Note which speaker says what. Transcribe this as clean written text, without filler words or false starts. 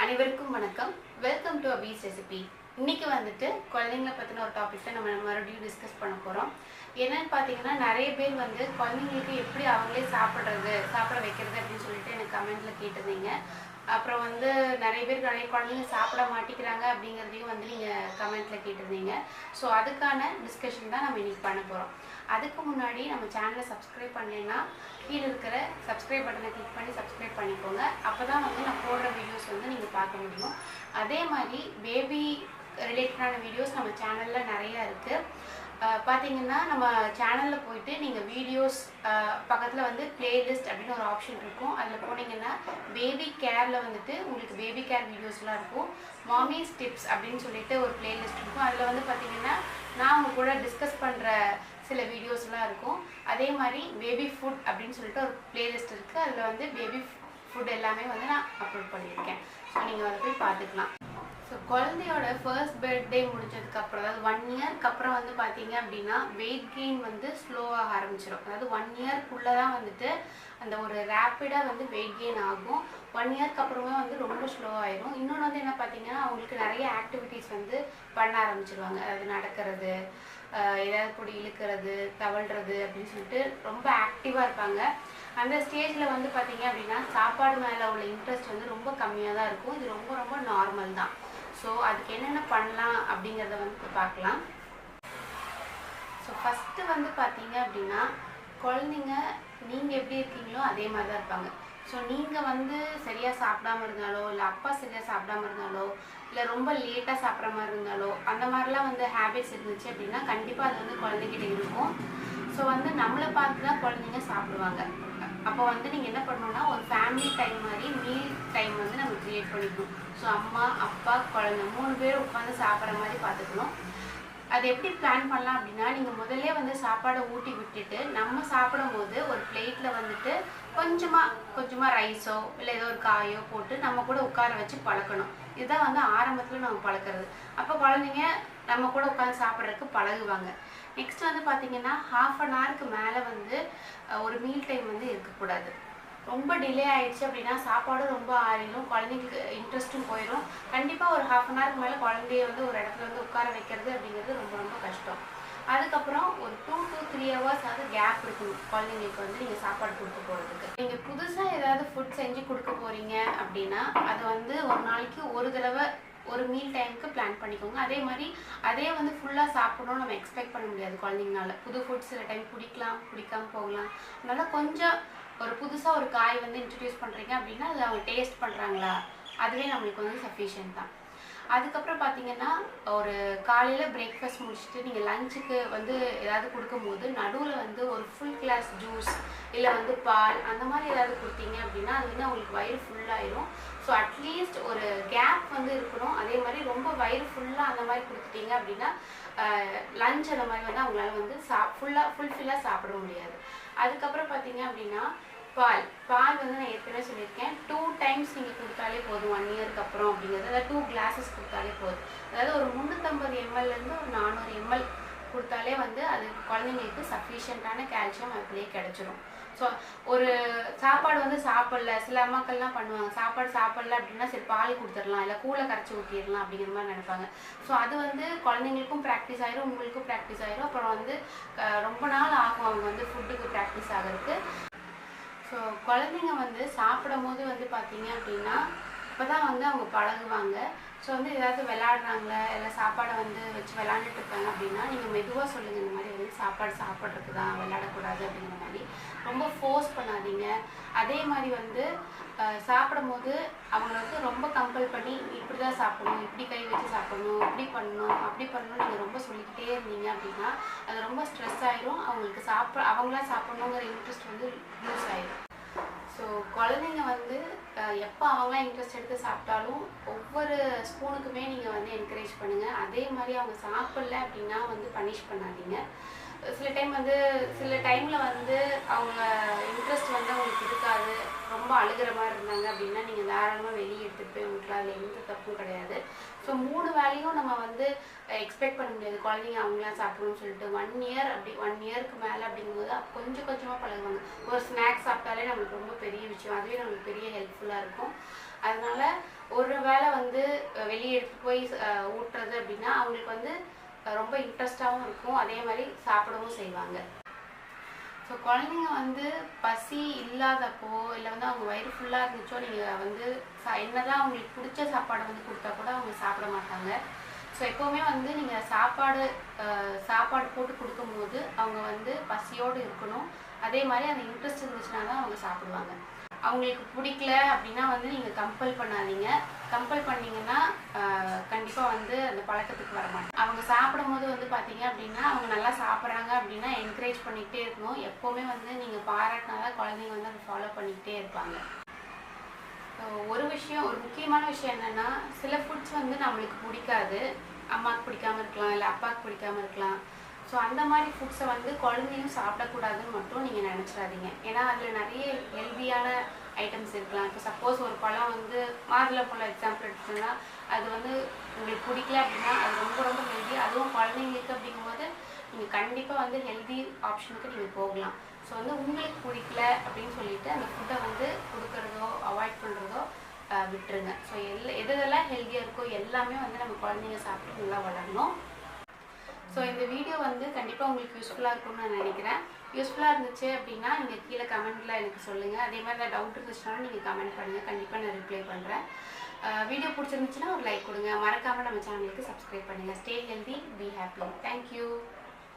Speaker 1: அனைவருக்கும் வணக்கம். Welcome to Abi's recipe. இன்னைக்கு வந்துட்டு குழந்தைங்களை பற்றின ஒரு டாபிக்ஸை நம்ம மறுபடியும் டிஸ்கஸ் பண்ண போகிறோம். என்னன்னு பார்த்தீங்கன்னா, நிறைய பேர் வந்து குழந்தைங்களுக்கு எப்படி அவங்களே சாப்பிட வைக்கிறது அப்படின்னு சொல்லிட்டு எனக்கு கமெண்ட்டில் கேட்டிருந்தீங்க. அப்புறம் வந்து நிறைய குழந்தைங்க சாப்பிட மாட்டேங்கிறாங்க அப்படிங்கிறதையும் வந்து நீங்கள் கமெண்ட்டில் கேட்டிருந்தீங்க. ஸோ அதுக்கான டிஸ்கஷன் தான் நம்ம இன்றைக்கி பண்ண போகிறோம். அதுக்கு முன்னாடி நம்ம சேனலை சப்ஸ்கிரைப் பண்ணலைன்னா கீழே இருக்கிற சப்ஸ்கிரைப் பட்டனை கிளிக் பண்ணி சப்ஸ்கிரைப் பண்ணிக்கோங்க. அப்போ தான் வந்து நான் போடுற வீடியோஸ் வந்து நீங்கள் பார்க்க முடியும். அதே மாதிரி பேபி ரிலேட்டடான வீடியோஸ் நம்ம சேனலில் நிறையா இருக்குது. பார்த்தீங்கன்னா நம்ம சேனலில் போயிட்டு நீங்கள் வீடியோஸ் பக்கத்தில் வந்து பிளேலிஸ்ட் அப்படின்னு ஒரு ஆப்ஷன் இருக்கும். அதில் போனீங்கன்னா பேபி கேரில் வந்துட்டு உங்களுக்கு பேபி கேர் வீடியோஸ்லாம் இருக்கும். மாமிஸ் டிப்ஸ் அப்படின்னு சொல்லிட்டு ஒரு பிளேலிஸ்ட் இருக்கும். அதில் வந்து பார்த்தீங்கன்னா நான் உங்க கூட டிஸ்கஸ் பண்ணுற சில வீடியோஸ்லாம் இருக்கும். அதே மாதிரி பேபி ஃபுட் அப்படின்னு சொல்லிட்டு ஒரு பிளேலிஸ்ட் இருக்குது. அதில் வந்து பேபி ஃபுட் எல்லாமே வந்து நான் அப்லோட் பண்ணியிருக்கேன். ஸோ நீங்கள் அதை போய் பார்த்துக்கலாம். ஸோ குழந்தையோட ஃபர்ஸ்ட் பர்த்டே முடிஞ்சதுக்கப்புறம், அதாவது 1 இயர்க்கு அப்புறம் வந்து பார்த்தீங்க அப்படின்னா வெயிட் கெயின் வந்து ஸ்லோவாக ஆரம்பிச்சிடும். அதாவது 1 இயர்க்குள்ளே தான் வந்துட்டு அந்த ஒரு ரேப்பிடாக வந்து வெயிட் கெயின் ஆகும். 1 இயர்க்கு அப்புறமே வந்து ரொம்ப ஸ்லோவாகிடும். இன்னொன்று வந்து என்ன பார்த்தீங்கன்னா, அவங்களுக்கு நிறைய ஆக்டிவிட்டீஸ் வந்து பண்ண ஆரம்பிச்சிருவாங்க. அதாவது நடக்கிறது, ஏதாவது பொடி இழுக்கிறது, தவழ்கிறது அப்படின்னு சொல்லிட்டு ரொம்ப ஆக்டிவாக இருப்பாங்க. அந்த ஸ்டேஜில் வந்து பார்த்தீங்க அப்படின்னா சாப்பாடு மேலே உள்ள இன்ட்ரெஸ்ட் வந்து ரொம்ப கம்மியாக தான் இருக்கும். இது ரொம்ப ரொம்ப நார்மல் தான். ஸோ அதுக்கு என்னென்ன பண்ணலாம் அப்படிங்கிறத வந்து பார்க்கலாம். ஸோ ஃபஸ்ட்டு வந்து பார்த்தீங்க அப்படின்னா, குழந்தைங்க நீங்கள் எப்படி இருக்கீங்களோ அதே மாதிரி தான் இருப்பாங்க. ஸோ நீங்கள் வந்து சரியாக சாப்பிடாமல் இருந்தாலோ, இல்லை அப்பா சரியாக சாப்பிடாமல் இருந்தாலோ, இல்லை ரொம்ப லேட்டாக சாப்பிட்ற மாதிரி இருந்தாலோ, அந்த மாதிரிலாம் வந்து ஹேபிட்ஸ் இருந்துச்சு அப்படின்னா கண்டிப்பாக அது வந்து குழந்தைகிட்ட இருக்கும். ஸோ வந்து நம்மளை பார்த்து தான் குழந்தைங்க சாப்பிடுவாங்க. அப்போ வந்து நீங்கள் என்ன பண்ணணும்னா, ஒரு ஃபேமிலி டைம் மாதிரி மீல் டைம் வந்து நம்ம க்ரியேட் பண்ணிக்கணும். ஸோ அம்மா, அப்பா, குழந்தை 3 பேர் உட்காந்து சாப்பிட்ற மாதிரி பார்த்துக்கணும். அது எப்படி பிளான் பண்ணலாம் அப்படின்னா, நீங்கள் முதல்ல வந்து சாப்பாடை ஊட்டி விட்டுட்டு நம்ம சாப்பிடும் போது ஒரு பிளேட்டில் வந்துட்டு கொஞ்சமாக ரைஸோ இல்லை ஏதோ ஒரு காயோ போட்டு நம்ம கூட உட்கார வச்சு பழக்கணும். இதுதான் வந்து ஆரம்பத்தில் நம்ம பழக்கிறது. அப்போ குழந்தைங்க நம்ம கூட உட்காந்து சாப்பிட்றதுக்கு பழகுவாங்க. நெக்ஸ்ட் வந்து பார்த்தீங்கன்னா, 1/2 அன் ஹவருக்கு மேலே வந்து ஒரு மீல் டைம் வந்து இருக்கக்கூடாது. ரொம்ப டிலே ஆயிடுச்சு அப்படின்னா சாப்பாடும் ரொம்ப ஆறிடும், குழந்தைங்களுக்கு இன்ட்ரெஸ்ட்டும் போயிடும். கண்டிப்பாக ஒரு 1/2 அன் ஹவருக்கு மேலே குழந்தைய வந்து ஒரு இடத்துல வந்து உட்கார வைக்கிறது அப்படிங்கிறது ரொம்ப ரொம்ப கஷ்டம். அதுக்கப்புறம் ஒரு 2 to 3 hours அது கேப் இருக்கணும் குழந்தைங்களுக்கு வந்து நீங்கள் சாப்பாடு கொடுக்க போகிறதுக்கு. நீங்கள் புதுசாக ஏதாவது ஃபுட் செஞ்சு கொடுக்க போகிறீங்க அப்படின்னா அதை வந்து ஒரு நாளைக்கு ஒரு தடவை ஒரு மீல் டைமுக்கு பிளான் பண்ணிக்கோங்க. அதே மாதிரி அதே வந்து ஃபுல்லாக சாப்பிடணும்னு நம்ம எக்ஸ்பெக்ட் பண்ண முடியாது குழந்தைங்கனால. புது ஃபுட்ஸ் சில டைம் பிடிக்காமல் போகலாம். அதனால் கொஞ்சம் ஒரு புதுசாக ஒரு காய் வந்து இன்ட்ரடியூஸ் பண்ணுறீங்க அப்படின்னா அது அவங்க டேஸ்ட் பண்ணுறாங்களா, அதுவே நம்மளுக்கு வந்து சஃபிஷியன்ட் தான். அதுக்கப்புறம் பார்த்தீங்கன்னா, ஒரு காலையில் பிரேக்ஃபாஸ்ட் முடிச்சுட்டு நீங்கள் லஞ்சுக்கு வந்து ஏதாவது கொடுக்கும்போது நடுவில் வந்து ஒரு ஃபுல் கிளாஸ் ஜூஸ் இல்லை வந்து பால் அந்த மாதிரி ஏதாவது கொடுத்தீங்க அப்படின்னா அது வந்து அவங்களுக்கு வயிறு ஃபுல்லாகிடும். ஸோ அட்லீஸ்ட் ஒரு கேப் வந்து இருக்கணும். அதே மாதிரி ரொம்ப வயிறு ஃபுல்லாக அந்த மாதிரி கொடுத்துட்டீங்க அப்படின்னா லஞ்ச் அந்த மாதிரி வந்து அவங்களால வந்து ஃபுல்ஃபில்லாக சாப்பிட முடியாது. அதுக்கப்புறம் பார்த்தீங்க அப்படின்னா பால் வந்து நான் ஏற்கனவே சொல்லியிருக்கேன், 2 டைம்ஸ் நீங்கள் கொடுத்தாலே போதும் 1 இயர்க்கு அப்புறம் அப்படிங்கிறது. அதாவது 2 கிளாஸஸ் கொடுத்தாலே போதும். அதாவது ஒரு 350 mlலேருந்து ஒரு 400 ml கொடுத்தாலே வந்து அது குழந்தைங்களுக்கு சஃபிஷியண்ட்டான கால்சியம் அதுலேயே கிடச்சிரும். ஸோ ஒரு சாப்பாடு வந்து சாப்பிடல, சில அம்மாக்கள்லாம் பண்ணுவாங்க, சாப்பாடு சாப்பிடல அப்படின்னா சரி பால் கொடுத்துடலாம் இல்லை கூழை கரைச்சி ஊற்றிடலாம் அப்படிங்கிற மாதிரி நினைப்பாங்க. ஸோ அது வந்து குழந்தைங்களுக்கும் ப்ராக்டிஸ் ஆயிரும், உங்களுக்கும் ப்ராக்டிஸ் ஆயிரும். அப்புறம் வந்து ரொம்ப நாள் ஆகும் அவங்க வந்து ஃபுட்டுக்கு ப்ராக்டிஸ் ஆகிறதுக்கு. ஸோ குழந்தைங்க வந்து சாப்பிடும் போது வந்து பார்த்தீங்க அப்படின்னா இப்போ தான் வந்து அவங்க பழகுவாங்க. ஸோ வந்து ஏதாவது விளையாடுறாங்களா இல்லை சாப்பாடை வந்து வச்சு விளையாண்டுட்டு இருக்காங்க அப்படின்னா நீங்கள் மெதுவாக சொல்லுங்கள், இந்த மாதிரி வந்து சாப்பாடு சாப்பிட்றதுக்கு தான், விளையாடக்கூடாது அப்படிங்கிற மாதிரி. ரொம்ப ஃபோர்ஸ் பண்ணாதீங்க. அதே மாதிரி வந்து சாப்பிடும் போது அவங்கள வந்து ரொம்ப கம்பல் பண்ணி இப்படி தான் சாப்பிடணும், இப்படி கை வச்சு சாப்பிடணும், இப்படி பண்ணணும், அப்படி பண்ணணும் நீங்கள் ரொம்ப சொல்லிக்கிட்டே இருந்தீங்க அப்படின்னா அது ரொம்ப ஸ்ட்ரெஸ் ஆயிரும். அவங்களுக்கு அவங்களா சாப்பிடணுங்கிற இன்ட்ரெஸ்ட் வந்து லூஸ் ஆயிடும். ஸோ குழந்தைங்க வந்து எப்போ அவங்களாம் இன்ட்ரெஸ்ட் எடுத்து சாப்பிட்டாலும் ஒவ்வொரு ஸ்பூனுக்குமே நீங்கள் வந்து என்கரேஜ் பண்ணுங்கள். அதே மாதிரி அவங்க சாப்பிடல அப்படின்னா வந்து பனிஷ் பண்ணாதீங்க. சில டைமில் வந்து அவங்க இன்ட்ரெஸ்ட் வந்து அவங்களுக்கு இருக்காது, ரொம்ப அழுகிற மாதிரி இருந்தாங்க அப்படின்னா நீங்கள் தாராளமாக வெளியே எடுத்துகிட்டு போய் விட்டுலாம், அதில் எந்த தப்பும் கிடையாது. ஸோ 3 வேளையும் நம்ம வந்து எக்ஸ்பெக்ட் பண்ண முடியாது குழந்தைங்க அவங்களாம் சாப்பிடணும்னு சொல்லிட்டு. 1 இயருக்கு மேலே அப்படிங்கும்போது கொஞ்சமாக பழகுவாங்க. ஒரு ஸ்நாக்ஸ் சாப்பிட்டாலே நம்மளுக்கு ரொம்ப பெரிய விஷயம், அதுவே நம்மளுக்கு பெரிய ஹெல்ப்ஃபுல்லாக இருக்கும். அதனால ஒரு வேளை வந்து வெளியே எடுத்து போய் ஊட்டுறது அப்படின்னா அவங்களுக்கு வந்து ரொம்ப இன்ட்ரெஸ்டாகவும் இருக்கும், அதே மாதிரி சாப்பிடவும் செய்வாங்க. ஸோ குழந்தைங்க வந்து பசி இல்லாதப்போ இல்லை வந்து அவங்க வயிறு ஃபுல்லாக இருந்துச்சோ நீங்கள் வந்து என்னதான் அவங்களுக்கு பிடிச்ச சாப்பாடை வந்து கொடுத்தா கூட அவங்க சாப்பிட மாட்டாங்க. ஸோ எப்போவுமே வந்து நீங்கள் சாப்பாடு போட்டு கொடுக்கும்போது அவங்க வந்து பசியோடு இருக்கணும். அதே மாதிரி அந்த இன்ட்ரெஸ்ட் இருந்துச்சுன்னா தான் அவங்க சாப்பிடுவாங்க. அவங்களுக்கு பிடிக்கல அப்படின்னா வந்து நீங்கள் கம்பல் பண்ணாதீங்க. கம்பல் பண்ணிங்கன்னா கண்டிப்பாக வந்து அந்த பழக்கத்துக்கு வர மாட்டாங்க. அவங்க சாப்பிடும் போது வந்து பார்த்தீங்க அப்படின்னா அவங்க நல்லா சாப்பிட்றாங்க அப்படின்னா என்கரேஜ் பண்ணிக்கிட்டே இருக்கணும். எப்போவுமே வந்து நீங்கள் பாராட்டினாதான் குழந்தைங்க வந்து அதை ஃபாலோ பண்ணிக்கிட்டே இருப்பாங்க. ஒரு முக்கியமான விஷயம் என்னென்னா, சில ஃபுட்ஸ் வந்து நம்மளுக்கு பிடிக்காது. அம்மாவுக்கு பிடிக்காமல் இருக்கலாம், இல்லை அப்பாவுக்கு பிடிக்காமல் இருக்கலாம். ஸோ அந்த மாதிரி ஃபுட்ஸை வந்து குழந்தையும் சாப்பிடக்கூடாதுன்னு மட்டும் நீங்கள் நினச்சிடாதீங்க. ஏன்னா அதில் நிறைய ஹெல்தியான ஐட்டம்ஸ் இருக்கலாம். இப்போ சப்போஸ் ஒரு பழம் வந்து மாதுளம்பழம் எக்ஸாம்பிள் எடுத்துட்டோம்னா, அது வந்து உங்களுக்கு பிடிக்கல அப்படின்னா அது ரொம்ப ரொம்ப ஹெல்தி. அதுவும் குழந்தைங்களுக்கு அப்படிங்கும்போது நீங்கள் கண்டிப்பாக வந்து ஹெல்தி ஆப்ஷனுக்கு நீங்கள் போகலாம். ஸோ வந்து உங்களுக்கு பிடிக்கல அப்படின்னு சொல்லிட்டு அந்த ஃபுட்டை வந்து கொடுக்குறதோ அவாய்ட் பண்ணுறதோ விட்டுருங்க. ஸோ எதெல்லாம் ஹெல்த்தியாக இருக்கோ எல்லாமே வந்து நம்ம குழந்தைங்க சாப்பிட்டு நல்லா வளரணும். ஸோ இந்த வீடியோ வந்து கண்டிப்பாக உங்களுக்கு யூஸ்ஃபுல்லாக இருக்கும்னு நான் நினைக்கிறேன். யூஸ்ஃபுல்லாக இருந்துச்சு அப்படின்னா நீங்கள் கீழே கமெண்ட்டில் எனக்கு சொல்லுங்கள். அதே மாதிரி நான் டவுட் இருந்துச்சுனாலும் நீங்கள் கமெண்ட் பண்ணுங்கள், கண்டிப்பாக நான் ரிப்ளை பண்ணுறேன். வீடியோ பிடிச்சிருந்துச்சுன்னா ஒரு லைக் கொடுங்க. மறக்காமல் நம்ம சேனலுக்கு சப்ஸ்கிரைப் பண்ணுங்கள். Stay healthy, be happy. Thank you.